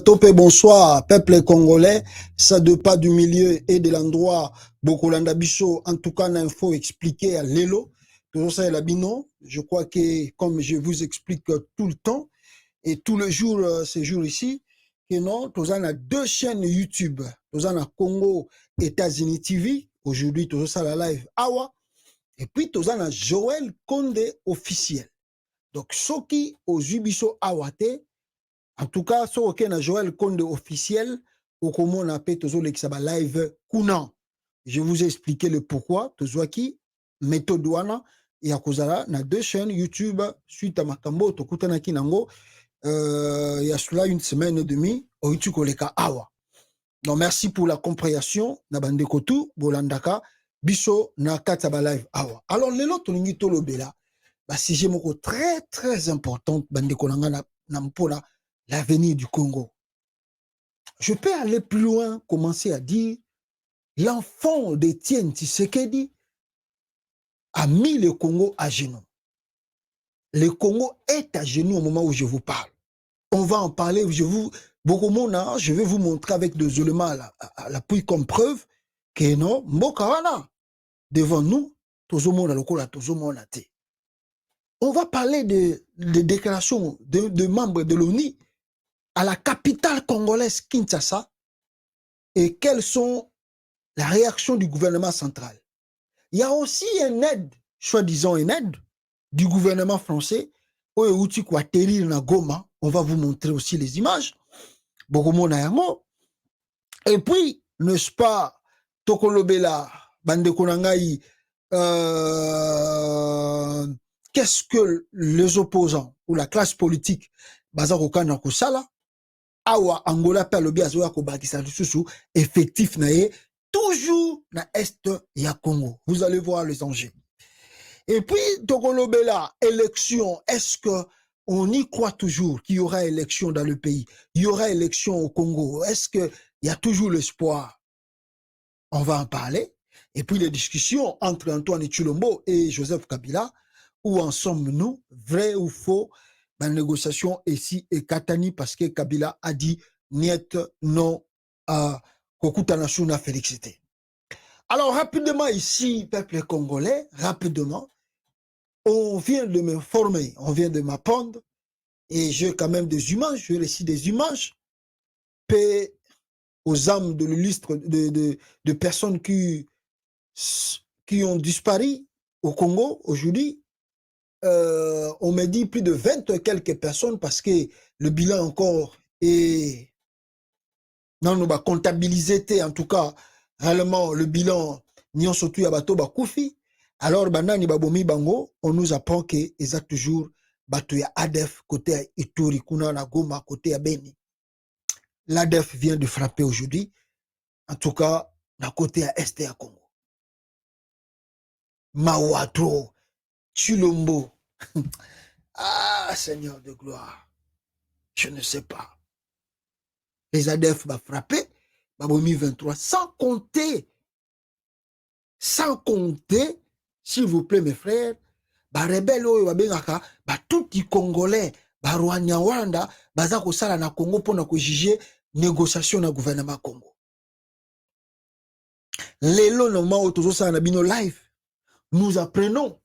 Topé, bonsoir, peuple congolais, ça de pas du milieu et de l'endroit, Bokolanda Bicho, en tout cas, l'info expliqué à Lelo, toujours ça est la bino, je crois que, comme je vous explique tout le temps, et tous les jours, ces jours ici, que non, tous on a deux chaînes YouTube, tous on a Congo, États-Unis TV, aujourd'hui, tous ça la live Awa, et puis tous on a Joël Condé officiel. Donc, ceux qui aux Ubiso Awate, en tout cas, ce qui est Joël Condé officiel, au comment on appelle toujours l'exaba live Kuna. Je vous ai expliqué le pourquoi, toujours qui, méthode wana, et à cause là, on a deux chaînes YouTube, suite à Makambo, Tokutana Kinango, il y a cela une semaine et demie, au YouTube Koleka Awa. Donc, merci pour la compréhension, Nabande Kotu, Bolandaka, Biso, Nakataba live Awa. Alors, les autres, nous avons bela, si j'ai mon très, très important, Bande Kolanga, Nampola, l'avenir du Congo. Je peux aller plus loin, commencer à dire, l'enfant d'Étienne Tshisekedi a mis le Congo à genoux. Le Congo est à genoux au moment où je vous parle. On va en parler, je vais vous montrer avec des éléments à l'appui comme preuve que non, Mbokawana, devant nous, on va parler de déclarations de membres de l'ONU à la capitale congolaise Kinshasa et quelles sont les réactions du gouvernement central. Il y a aussi une aide, soi-disant une aide, du gouvernement français, au outil quoi atterrir na Goma. On va vous montrer aussi les images. Et puis, n'est-ce pas, Tokolobela, Bande Konangai, qu'est-ce que les opposants ou la classe politique, Bazarokana Kosala, Awa Angola Palobi Azoya Kobakisa Susu, effectif nae, toujours na Est ya Congo. Vous allez voir les enjeux. Et puis, Tokolobela, élection, est-ce que on y croit toujours qu'il y aura élection dans le pays? Il y aura élection au Congo? Est-ce qu'il y a toujours l'espoir? On va en parler. Et puis, les discussions entre Antoine Tshilombo et Joseph Kabila, où en sommes-nous, vrai ou faux, dans la négociation ici et Katani, parce que Kabila a dit niet non à Kokutanasuna Félixité. Alors, rapidement ici, peuple congolais, rapidement, on vient de me former, on vient de m'apprendre, et j'ai quand même des images, je récite des images, paix aux âmes de l'illustre de personnes qui ont disparu au Congo aujourd'hui. On me dit plus de 20 et quelques personnes parce que le bilan encore est non, nous va comptabiliser, en tout cas, réellement, le bilan, n'y en surtout à bateau Bakoufi. Alors, banani babomi bango, on nous apprend que ils ont toujours bateau ya ADF côté à Ituri, kuna na Goma côté à Beni. L'ADF vient de frapper aujourd'hui, en tout cas, d'un côté à Est à Congo. Mawatro, Chilombo. Ah, Seigneur de gloire, je ne sais pas. Les ADF va frapper, babomi 23, sans compter, s'il vous plaît, mes frères, ba rebelle oyo babengaka ba tout les Congolais, ba Rwanda, baza ko sala na Congo pour na ko juger négociation na gouvernement Congo. Lelo no ma otozo sala na bino live, nous apprenons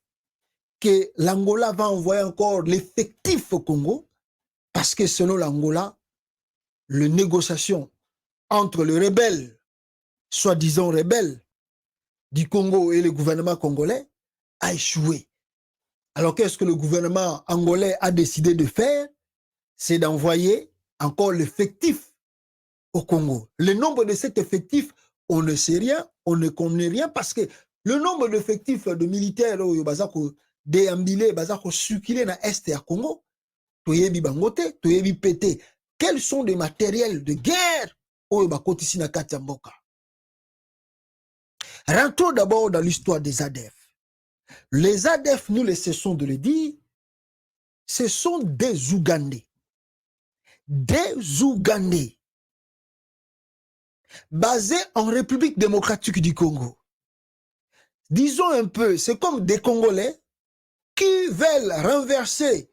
que l'Angola va envoyer encore l'effectif au Congo parce que selon l'Angola, les négociations entre les rebelles, soi-disant rebelles du Congo et le gouvernement congolais a échoué. Alors qu'est-ce que le gouvernement angolais a décidé de faire? C'est d'envoyer encore l'effectif au Congo. Le nombre de cet effectif, on ne sait rien, on ne connaît rien parce que le nombre d'effectifs de militaires au Bazako déambulé, Bazako circulé dans l'Est et à Congo, Toyebi Bangote, Toyebi Pété. Quels sont les matériels de guerre au Bakotisi na Katiamboka? Rentrons d'abord dans l'histoire des ADF. Les ADF, nous les cessons de le dire, ce sont des Ougandais. Des Ougandais basés en République démocratique du Congo. Disons un peu, c'est comme des Congolais qui veulent renverser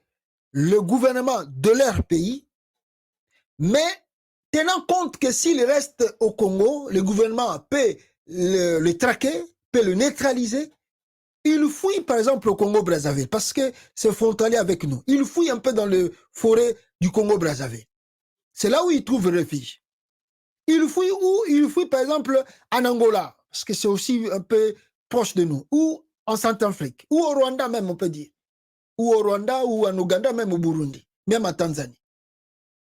le gouvernement de leur pays, mais tenant compte que s'il reste au Congo, le gouvernement peut le traquer, peut le neutraliser. Il fouille par exemple au Congo-Brazzaville parce que c'est frontalier avec nous. Il fouille un peu dans les forêts du Congo-Brazzaville. C'est là où il trouve refuge. Il fouille où? Il fouille par exemple en Angola, parce que c'est aussi un peu proche de nous, ou en Centrafrique, ou au Rwanda même on peut dire, ou au Rwanda, ou en Ouganda, même au Burundi, même en Tanzanie.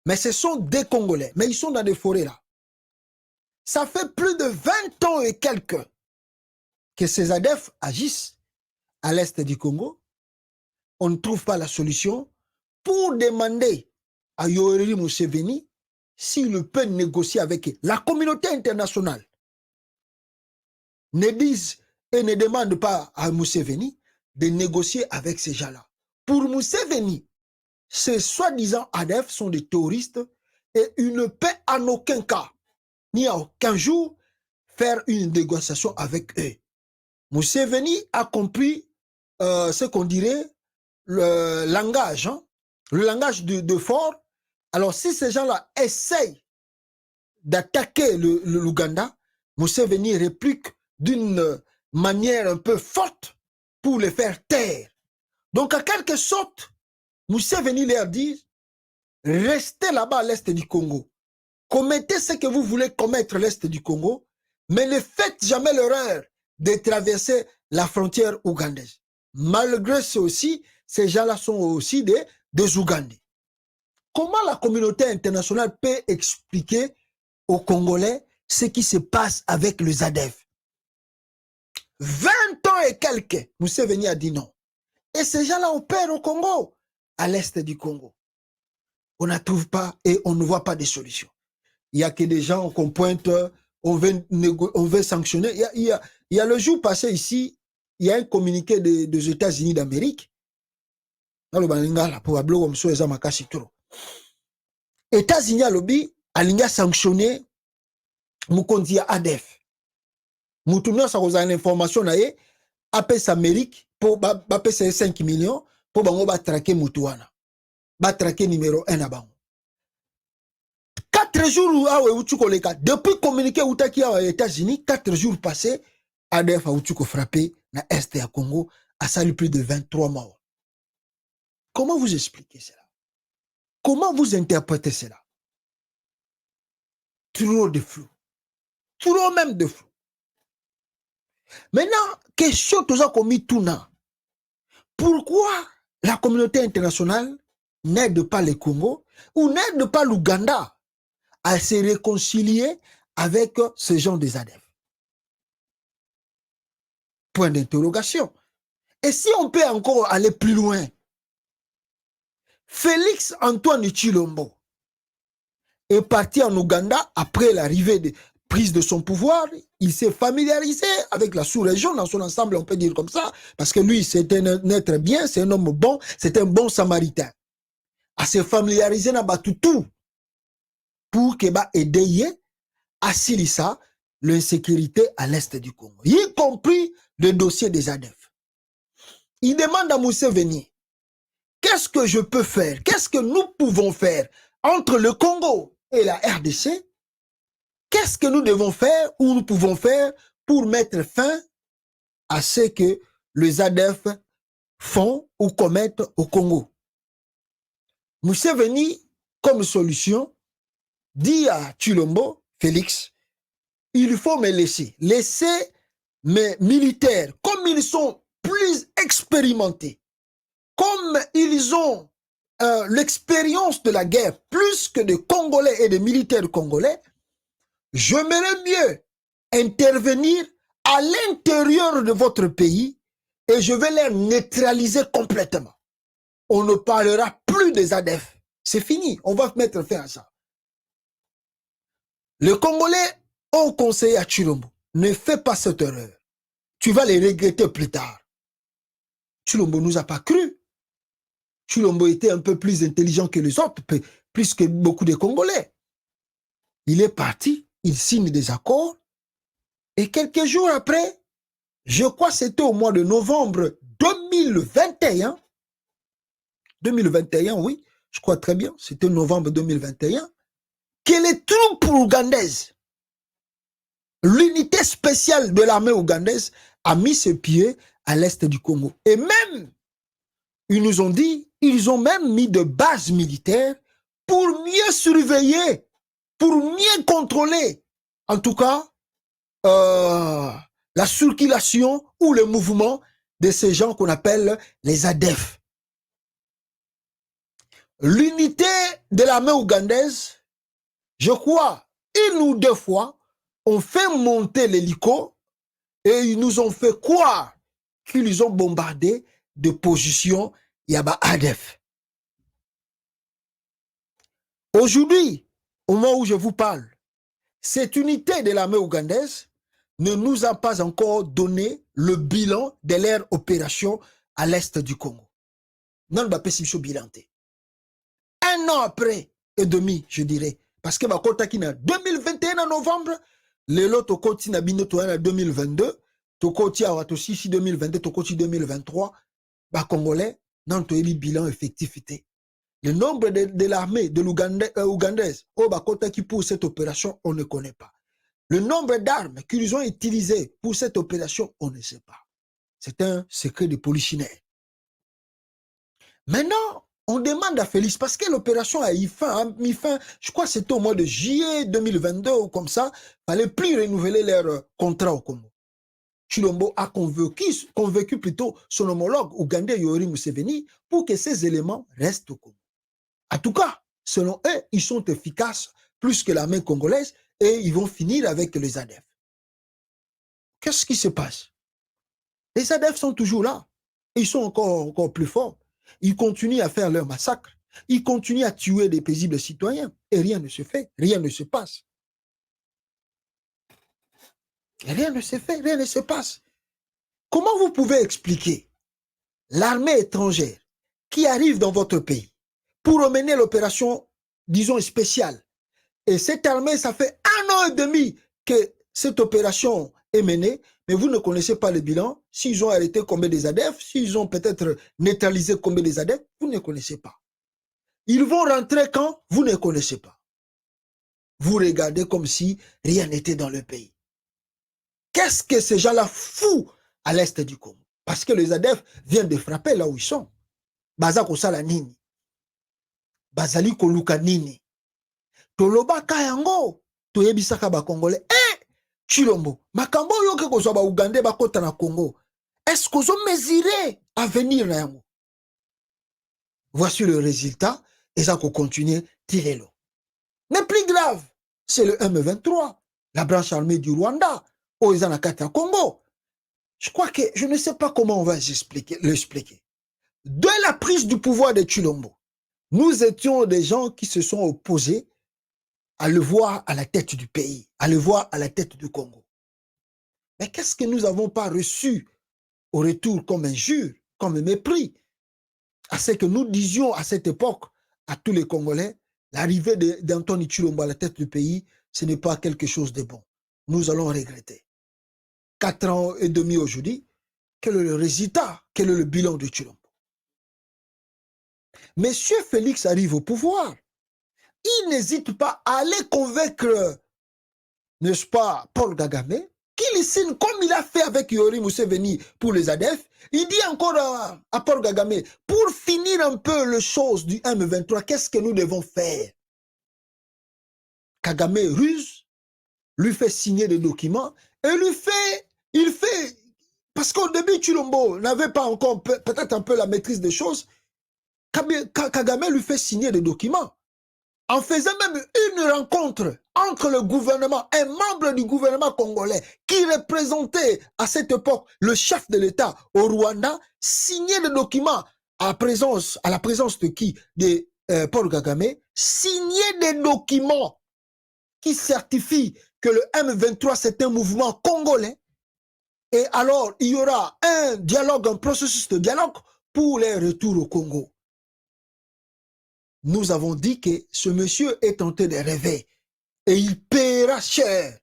Mais ce sont des Congolais, mais ils sont dans des forêts là. Ça fait plus de 20 ans et quelques que ces ADF agissent à l'est du Congo. On ne trouve pas la solution pour demander à Yoweri Museveni s'il peut négocier avec la communauté internationale. Ne disent et ne demandent pas à Museveni de négocier avec ces gens-là. Pour Museveni, ces soi-disant ADF sont des terroristes et il ne peut en aucun cas, ni à aucun jour, faire une négociation avec eux. Museveni a compris ce qu'on dirait le langage, hein, le langage de fort. Alors si ces gens-là essayent d'attaquer l'Ouganda, Museveni réplique d'une manière un peu forte pour les faire taire. Donc en quelque sorte, Museveni leur dit, restez là-bas à l'est du Congo. Commettez ce que vous voulez commettre à l'est du Congo, mais ne faites jamais l'erreur de traverser la frontière ougandaise. Malgré ceci, ces gens-là sont aussi des Ougandais. Comment la communauté internationale peut expliquer aux Congolais ce qui se passe avec le ZADF? 20 ans et quelques, Museveni a dit non. Et ces gens-là opèrent au Congo, à l'est du Congo. On ne trouve pas et on ne voit pas de solution. Il n'y a que des gens qu'on pointe, on veut sanctionner. Il y a le jour passé ici, il y a un communiqué des États-Unis d'Amérique. États-Unis a lobby, a sanctionné Mukonzi ADF. Moutouna sa une information naé, apes Amérique pour apes 5 millions pour bango ba traquer Moutouana. Ba traquer numéro 1 à bango. 4 jours depuis communiqué aux États-Unis, 4 jours passés, ADF a frappé na Est à Congo, a sali plus de 23 morts. Comment vous expliquez cela? Comment vous interprétez cela? Trop de flou. Trop même de flou. Maintenant, question tous a commis tout na. Pourquoi la communauté internationale n'aide pas le Congo ou n'aide pas l'Ouganda à se réconcilier avec ce genre de ADF? Point d'interrogation. Et si on peut encore aller plus loin, Félix Antoine Tshilombo est parti en Ouganda après l'arrivée de prise de son pouvoir. Il s'est familiarisé avec la sous-région dans son ensemble, on peut dire comme ça, parce que lui, c'est un être bien, c'est un homme bon, c'est un bon samaritain. À se familiariser dans tout pour que ba aider à Silissa l'insécurité à l'est du Congo, y compris le dossier des ADF. Il demande à Museveni, qu'est-ce que je peux faire? Qu'est-ce que nous pouvons faire entre le Congo et la RDC? Qu'est-ce que nous devons faire ou nous pouvons faire pour mettre fin à ce que les ADF font ou commettent au Congo? Museveni, comme solution, dit à Tshilombo, Félix, il faut me laisser mes militaires, comme ils sont plus expérimentés, comme ils ont l'expérience de la guerre, plus que de Congolais et de militaires congolais, j'aimerais mieux intervenir à l'intérieur de votre pays et je vais les neutraliser complètement. On ne parlera plus des ADF. C'est fini, on va mettre fin à ça. Les Congolais ont conseillé à Tshilombo, ne fais pas cette erreur. Tu vas les regretter plus tard. Tshilombo nous a pas cru. Tshilombo était un peu plus intelligent que les autres, plus que beaucoup de Congolais. Il est parti, il signe des accords, et quelques jours après, je crois que c'était au mois de novembre 2021, 2021, oui, je crois très bien, c'était novembre 2021, que les troupes ougandaises, l'unité spéciale de l'armée ougandaise a mis ses pieds à l'est du Congo. Et même, ils nous ont dit, ils ont même mis de bases militaires pour mieux surveiller, pour mieux contrôler, en tout cas, la circulation ou le mouvement de ces gens qu'on appelle les ADF. L'unité de l'armée ougandaise, je crois, une ou deux fois, ont fait monter l'hélico et ils nous ont fait croire qu'ils ont bombardé de positions Yaba ADF. Aujourd'hui, au moment où je vous parle, cette unité de l'armée ougandaise ne nous a pas encore donné le bilan de leur opération à l'est du Congo. Non, pas possible bilan. Un an après et demi, je dirais, parce que ma kota qui na 2021 en novembre, le lot au koti na bino to en 2022, to koti a watosi 2022, to koti 2023, ba congolais non to eli bilan effectivité. Le nombre de l'armée de l'ougandaise au bakota qui pour cette opération, on ne connaît pas. Le nombre d'armes qu'ils ont utilisées pour cette opération, on ne sait pas. C'est un secret de polichinelle. Maintenant, on demande à Félix, parce que l'opération a mis fin, je crois que c'était au mois de juillet 2022 ou comme ça, il ne fallait plus renouveler leur contrat au Congo. Chilombo a convaincu plutôt son homologue ougandais Yoweri Museveni pour que ces éléments restent au Congo. En tout cas, selon eux, ils sont efficaces plus que l'armée congolaise et ils vont finir avec les ADF. Qu'est-ce qui se passe? Les ADF sont toujours là. Ils sont encore plus forts. Ils continuent à faire leur massacre. Ils continuent à tuer des paisibles citoyens. Et rien ne se fait. Rien ne se passe. Et rien ne se fait. Rien ne se passe. Comment vous pouvez expliquer l'armée étrangère qui arrive dans votre pays pour mener l'opération, disons, spéciale? Et cette armée, ça fait 1 an et demi que cette opération est menée, mais vous ne connaissez pas le bilan. S'ils ont arrêté combien des ADF, s'ils ont peut-être neutralisé combien des ADF, vous ne connaissez pas. Ils vont rentrer quand? Vous ne connaissez pas. Vous regardez comme si rien n'était dans le pays. Qu'est-ce que ces gens-là foutent à l'est du Congo? Parce que les ADF viennent de frapper là où ils sont. Baza kosala nini? Bazali koluka nini? Toloba kayango, toyebisaka ba Congolais. Chilombo, makambo yoke kozwa ba Ougandais bakota na Congo. Est-ce qu'on a mesuré à venir na yango? Voici le résultat et ça qu'on continue tirez-le. Mais plus grave, c'est le M23, la branche armée du Rwanda, au Izanakata Congo. Je crois que je ne sais pas comment on va l'expliquer. Dès la prise du pouvoir de Chilombo, nous étions des gens qui se sont opposés à le voir à la tête du pays, à le voir à la tête du Congo. Mais qu'est-ce que nous n'avons pas reçu au retour comme injure, comme mépris, à ce que nous disions à cette époque à tous les Congolais, l'arrivée d'Anthony Chilombo à la tête du pays, ce n'est pas quelque chose de bon. Nous allons regretter. 4 ans et demi aujourd'hui, quel est le résultat? Quel est le bilan de Chilombo? Monsieur Félix arrive au pouvoir. Il n'hésite pas à aller convaincre, n'est-ce pas, Paul Kagame, qu'il signe comme il a fait avec Yoweri Museveni pour les ADF. Il dit encore à Paul Kagame, pour finir un peu les choses du M23, qu'est-ce que nous devons faire? Kagame ruse, lui fait signer des documents et il fait, parce qu'au début, Chilombo n'avait pas encore peut-être un peu la maîtrise des choses. Kagame lui fait signer des documents en faisant même une rencontre entre le gouvernement, un membre du gouvernement congolais qui représentait à cette époque le chef de l'État au Rwanda, signer des documents à la présence de qui? De Paul Kagame, signer des documents qui certifient que le M23 c'est un mouvement congolais. Et alors, il y aura un dialogue, un processus de dialogue pour les retours au Congo. Nous avons dit que ce monsieur est tenté de rêver et il paiera cher.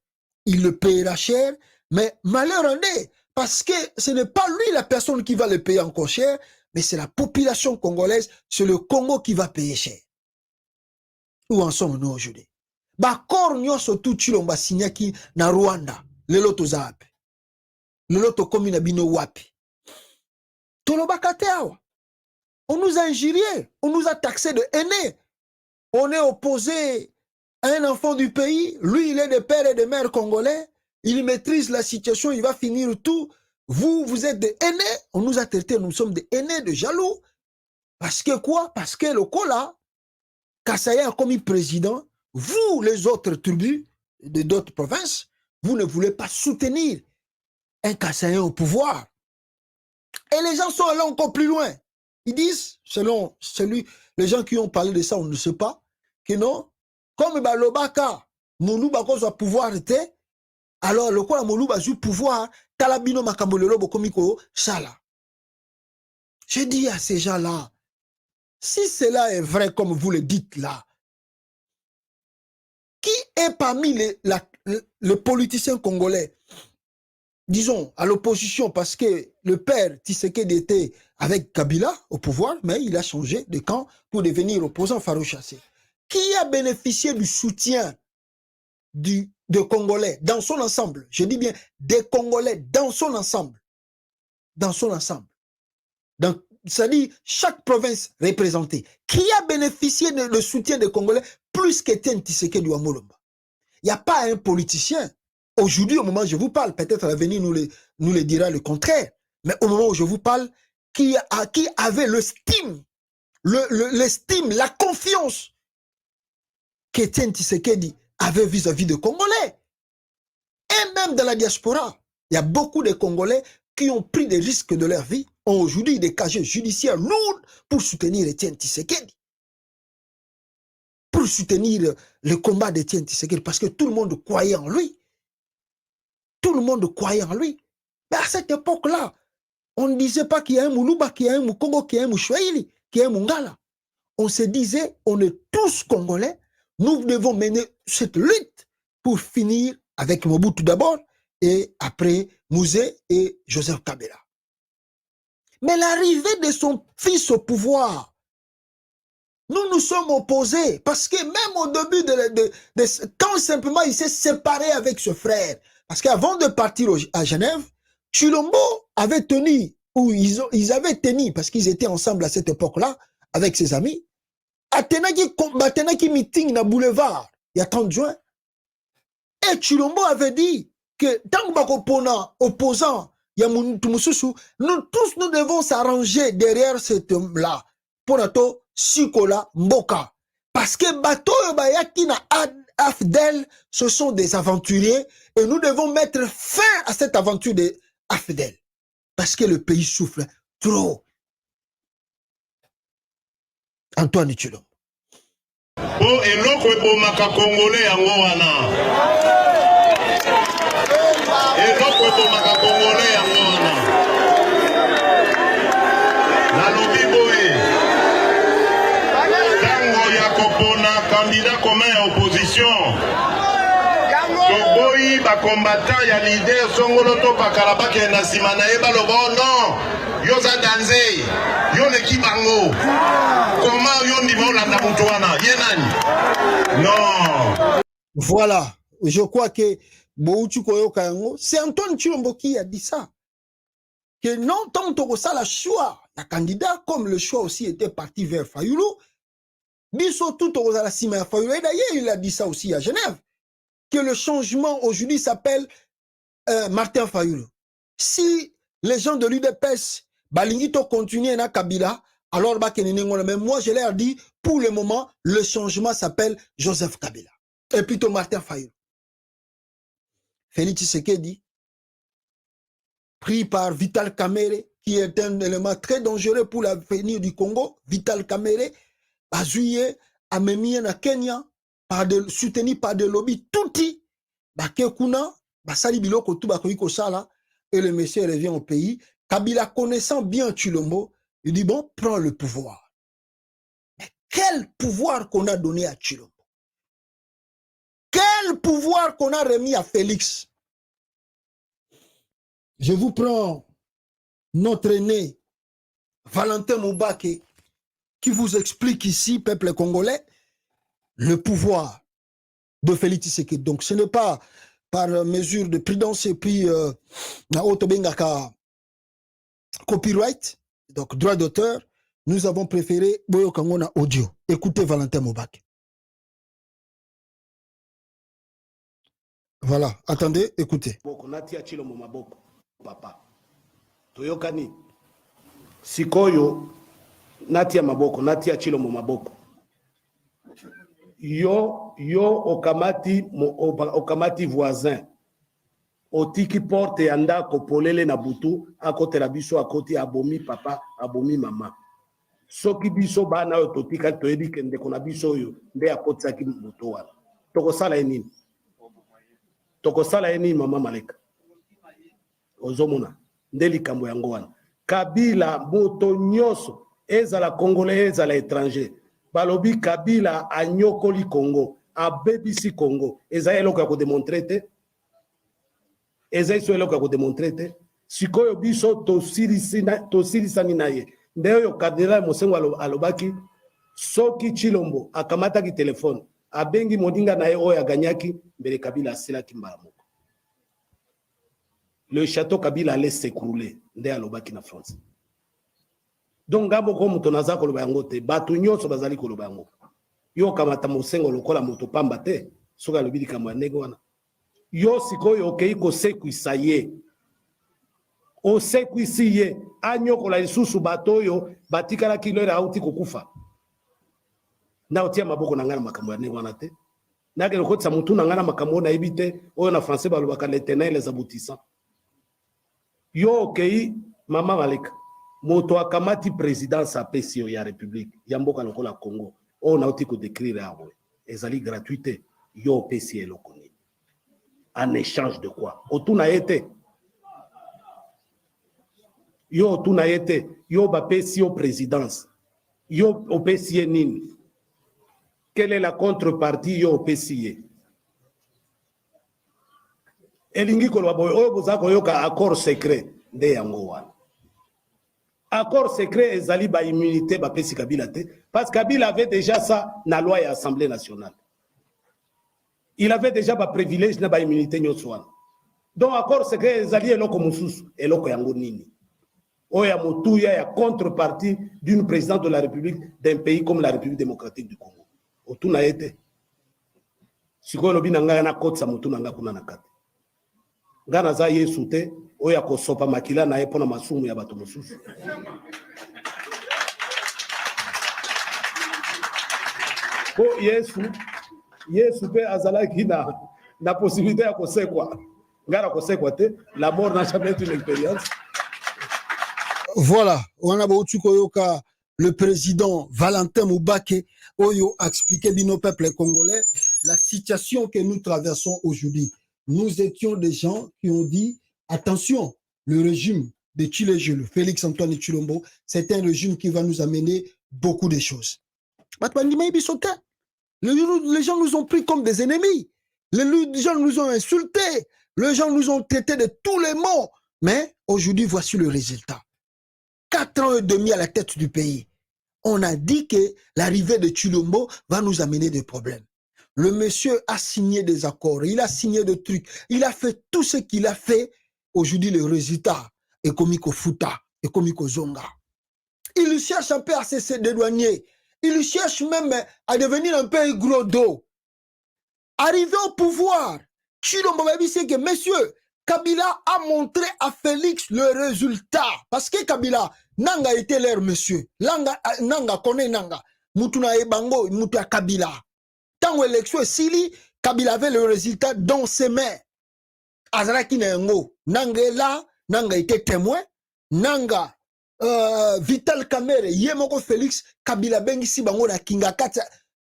Il le paiera cher, mais malheur en est, parce que ce n'est pas lui la personne qui va le payer encore cher, mais c'est la population congolaise, c'est le Congo qui va payer cher. Où en sommes-nous aujourd'hui? Bakor nyonso tu Chilombo signaki na Rwanda. Lelo tozabe. Lelo tokomi na bino wapi. Tolobaka te awa. On nous a injuriés, on nous a taxé de haineux. On est opposé à un enfant du pays. Lui, il est de père et de mère congolais. Il maîtrise la situation, il va finir tout. Vous, vous êtes des haineux. On nous a traités, nous sommes des haineux, de jaloux. Parce que quoi? Parce que le Kola, Kassaya a commis président. Vous, les autres tribus de d'autres provinces, vous ne voulez pas soutenir un Kassayen au pouvoir. Et les gens sont allés encore plus loin. Ils disent, selon les gens qui ont parlé de ça, on ne sait pas, que non, comme Balobaka, Moulouba cause pouvoir était, alors le quoi Moulouba joue pouvoir, Talabino Makambolelo Bokomiko, Shala. J'ai dit à ces gens-là, si cela est vrai comme vous le dites là, qui est parmi les politiciens congolais, disons, à l'opposition, parce que le père Tshisekedi était avec Kabila au pouvoir, mais il a changé de camp pour devenir opposant farouchassé. Qui a bénéficié du soutien de Congolais dans son ensemble? Je dis bien des Congolais dans son ensemble. Dans son ensemble. C'est-à-dire chaque province représentée. Qui a bénéficié du soutien des Congolais plus qu'Etienne Tshisekedi ou Amolomba? Il n'y a pas un politicien. Aujourd'hui, au moment où je vous parle, peut-être à l'avenir nous le dira le contraire, mais au moment où je vous parle, qui avait l'estime, la confiance qu'Etienne Tshisekedi avait vis-à-vis des Congolais. Et même dans la diaspora, il y a beaucoup de Congolais qui ont pris des risques de leur vie, ont aujourd'hui des casiers judiciaires lourds pour soutenir Etienne Tshisekedi. Pour soutenir le combat d'Etienne Tshisekedi, parce que tout le monde croyait en lui. Tout le monde croyait en lui. Mais à cette époque-là, on ne disait pas qu'il y a un Moulouba, qu'il y a un Moukongo, qu'il y a un Mouchouaïli, qu'il y a un Mungala. On se disait, on est tous Congolais, nous devons mener cette lutte pour finir avec Mobutu d'abord, et après Mouzé et Joseph Kabila. Mais l'arrivée de son fils au pouvoir, nous nous sommes opposés, parce que même au début, quand simplement il s'est séparé avec ce frère, parce qu'avant de partir à Genève, Chilombo avait tenu, ou ils avaient tenu, parce qu'ils étaient ensemble à cette époque-là, avec ses amis, à Tenaki meeting na boulevard, il y a 30 juin. Et Chilombo avait dit que tant que opposant, il y a nous tous nous devons s'arranger derrière cet homme-là, pour notre Sikola Mboka. Parce que Bato Bayaki na Afdel, ce sont des aventuriers, et nous devons mettre fin à cette aventure de Afdel. Parce que le pays souffre trop. Antoine Chilombo. Po eloko ebomaka Congolais yango wana. Eloko ebomaka Congolais yango wana. Nalobi boye. Tango ya kopona candidat commun ya opposition. Toboyi bakombata ya leader songolo to pakala bakenda nsima na ye baloba non. Yoza danze. Yo leki bango. Comment yo ndima olanda mutu wana? Ye nani? Non. Voilà. Je crois que c'est Antoine Chilombo qui a dit ça. Que non, tant que ça, le choix, la candidat, comme le choix aussi était parti vers Fayoulou, biso tout au la cima Fayoulou. Et d'ailleurs, il a dit ça aussi à Genève, que le changement aujourd'hui s'appelle Martin Fayoulou. Si les gens de l'UDPS, Balingito continue na Kabila, alors mais moi je leur dis, pour le moment, le changement s'appelle Joseph Kabila. Et plutôt Martin Fayoulou. Félix Tshisekedi, pris par Vital Kamerhe, qui est un élément très dangereux pour l'avenir du Congo. Vital Kamerhe, Bazouye, Amemie na Kenya, soutenu par des lobbies touti, Bakekuna, Basali Biloko tout Bakoiko Sala, et le monsieur revient au pays. Kabila, connaissant bien Chilombo, il dit bon, prends le pouvoir. Mais quel pouvoir qu'on a donné à Chilombo? Quel pouvoir qu'on a remis à Félix? Je vous prends notre aîné, Valentin Moubake, qui vous explique ici, peuple congolais, le pouvoir de Félix Tshisekedi. Donc ce n'est pas par mesure de prudence et puis na autobengaka copyright, donc droit d'auteur, nous avons préféré Boyo Kangona audio. Écoutez Valentin Mobak. Voilà, attendez, écoutez. Papa. Toyokani. Sikoyo natia maboko, natia chilo mo maboko. Yo okamati voisin. Otiki porte yanda ko polele na butu akote la biso akoti abomi papa, abomi mama. Soki biso bana yo totika toyebi kende kona biso yo nde akotsaki butu wana. Tokosala enini? Tokosala enini mama Maleka? Ozomona nde likambo yango wana. Kabila moto nyoso ezala congolais ezala étranger. Balobi Kabila anyokoli Congo, abebisi Congo. Eza eloko ya ko démontrer te. Eza eloko ya ko démontrer te. Sikoyo biso tosilisani na ye. Ndeyo yo Cardinal Mosengo alobaki soki Chilombo akamata ki telefone abengi modinga na ye oyo aganyaki mbele Kabila asilaki mbala moko. Le château Kabila allait s'écrouler. Nde alobaki na France. Donc ngabo ko muto naza ko lobango te batu nyonso bazali ko lobango. Yo kamata Mosengo lokola moto pamba te soka lobili kama nego wana. Yo sikoyo okei ko sekwisa ye. O sekwisi ye anyoko la lisusu batoyo batikala kilera auti kokufa. Na otia maboko na ngana makambo ya nego wana te. Na ke lokotsa mutu na ngana makambo na ebite oyo na français balobaka les tenants les aboutissants. Yo okei mama Maleka moto akamati présidence a PCO ya république ya mboka lokola Congo o na oti ko décrire awe ezali gratuité yo PCO lokoni en échange de quoi otuna été yo otuna été yo ba PCO présidence yo o PCO nini quelle est la contrepartie yo PCO elingi ko lobo o bozako yoka accord secret nde yango wana. Accord secret ezali ba immunité ba pesi Kabila te parce que Kabila avait déjà ça na loi et Assemblée nationale. Il avait déjà ba privilège na ba immunité nyoswana. Donc accord secret ezali eloko mususu eloko yango nini. Oya motuya ya contrepartie d'une présidente de la République d'un pays comme la République démocratique du Congo. Otuna ete. Siko lobi nanga na kotsa mutuna nga kuna nakate. Ngana za Yesu te oya ko sopa makila na epona masumu ya bato mususu. Ko Yesu pe azalaki na possibilité ya kosekwa. Ngara kosekwa te, la mort n'a jamais été une expérience. Voilà, on a beau yoka le président Valentin Moubake Oyo a expliqué bino peuple congolais la situation que nous traversons aujourd'hui. Nous étions des gens qui ont dit attention, le régime de Tshilombo, Félix Antoine Tshilombo, c'est un régime qui va nous amener beaucoup de choses. Les gens nous ont pris comme des ennemis. Les gens nous ont insultés. Les gens nous ont traités de tous les mots. Mais aujourd'hui, voici le résultat. 4 ans et demi à la tête du pays. On a dit que l'arrivée de Tshilombo va nous amener des problèmes. Le monsieur a signé des accords, il a signé des trucs, il a fait tout ce qu'il a fait. Aujourd'hui, le résultat est comme Futa, est comme Zonga. Il cherche un peu à se dédouaner. Il cherche même à devenir un peu gros dos. Arrivé au pouvoir, Tshilombo va dire que, monsieur, Kabila a montré à Félix le résultat. Parce que Kabila, Nanga était leur monsieur. Nanga connaît Nanga. Mutuna Ebango, Mutua Kabila. Tant que l'élection est sili, Kabila avait le résultat dans ses mains. Azraki Nengo. Nanga est là, Nanga était témoin. Nanga, Vital Kamere, Yemoko Félix, Kabila Bengisi Bango na Kingakata.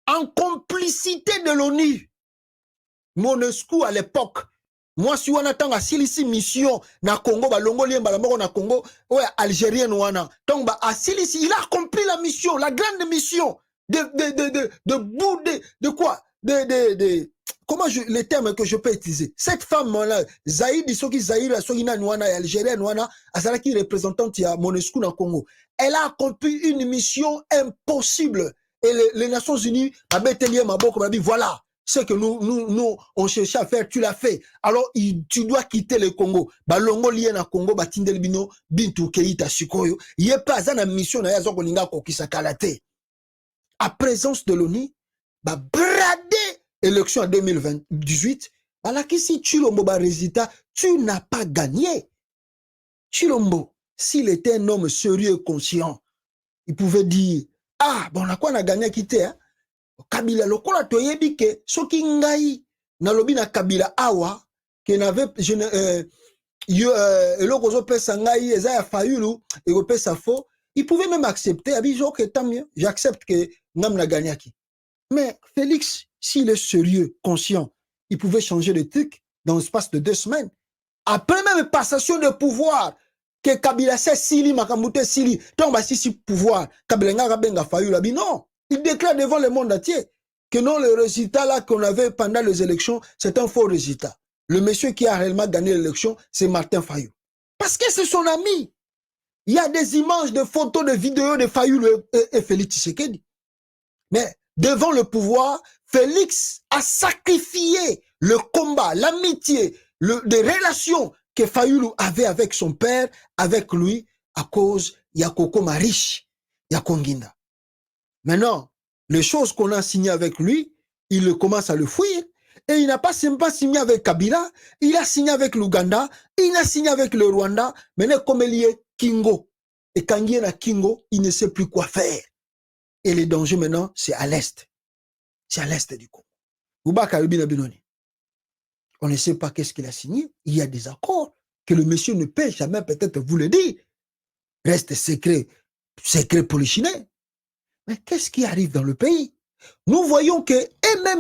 En complicité de l'ONU. Monusco à l'époque. Moi, si on attend à Silisi mission na Congo, Balongo Liemba na Congo, ouais, algérienne wana. Donc, à Silisi, il a accompli la mission, la grande mission de quoi? Comment les termes que je peux utiliser? Cette femme-là, Zaïd, Soki Zaïd, Sogina Nouana, algérienne Nouana, Azaraki représentante à Monusco na Congo. Elle a accompli une mission impossible. Et les Nations Unies, voilà, Ce que nous, on cherchait à faire, tu l'as fait. Alors, tu dois quitter le Congo. Balongo lié na Congo, batindel bino, bintu keita sikoyo. Yé pas à la mission na yazo koninga kokisa kalate. À présence de l'ONU, bah, brader élection en 2018, voilà que si Chilombo ba résultat, tu n'as pas gagné. Chilombo, s'il était un homme sérieux et conscient, il pouvait dire, ah, bon, on a quoi on a gagné quitté, hein? Kabila lokola toyebi ke soki ngai nalobi na Kabila awa ke n'avait eloko zo pesa ngai eza ya Fayulu et pesa faux, il pouvait même accepter abijo que tant mieux, j'accepte que ngam na gagnaki. Mais Félix, s'il est sérieux, conscient, il pouvait changer de truc dans l'espace de 2 semaines. Après même passation de pouvoir, que Kabila c'est Sili, Makamute Sili, tant bas si pouvoir, Kabila nga benga Fayulu, non. Il déclare devant le monde entier que non, le résultat là qu'on avait pendant les élections, c'est un faux résultat. Le monsieur qui a réellement gagné l'élection, c'est Martin Fayulu. Parce que c'est son ami. Il y a des images, des photos, des vidéos de Fayulu et Félix Tshisekedi. Mais devant le pouvoir, Félix a sacrifié le combat, l'amitié, les relations que Fayulu avait avec son père, avec lui, à cause Yakoko Marish, Yakonginda. Maintenant, les choses qu'on a signées avec lui, il commence à le fuir. Et il n'a pas simplement signé avec Kabila, il a signé avec l'Ouganda, il a signé avec le Rwanda. Maintenant, comme il est Kingo, et quand il est à Kingo, il ne sait plus quoi faire. Et le danger maintenant, c'est à l'est. C'est à l'est du Congo. On ne sait pas qu'est-ce qu'il a signé. Il y a des accords que le monsieur ne peut jamais peut-être vous le dire. Reste secret polichinelle. Mais qu'est-ce qui arrive dans le pays? Nous voyons que, et même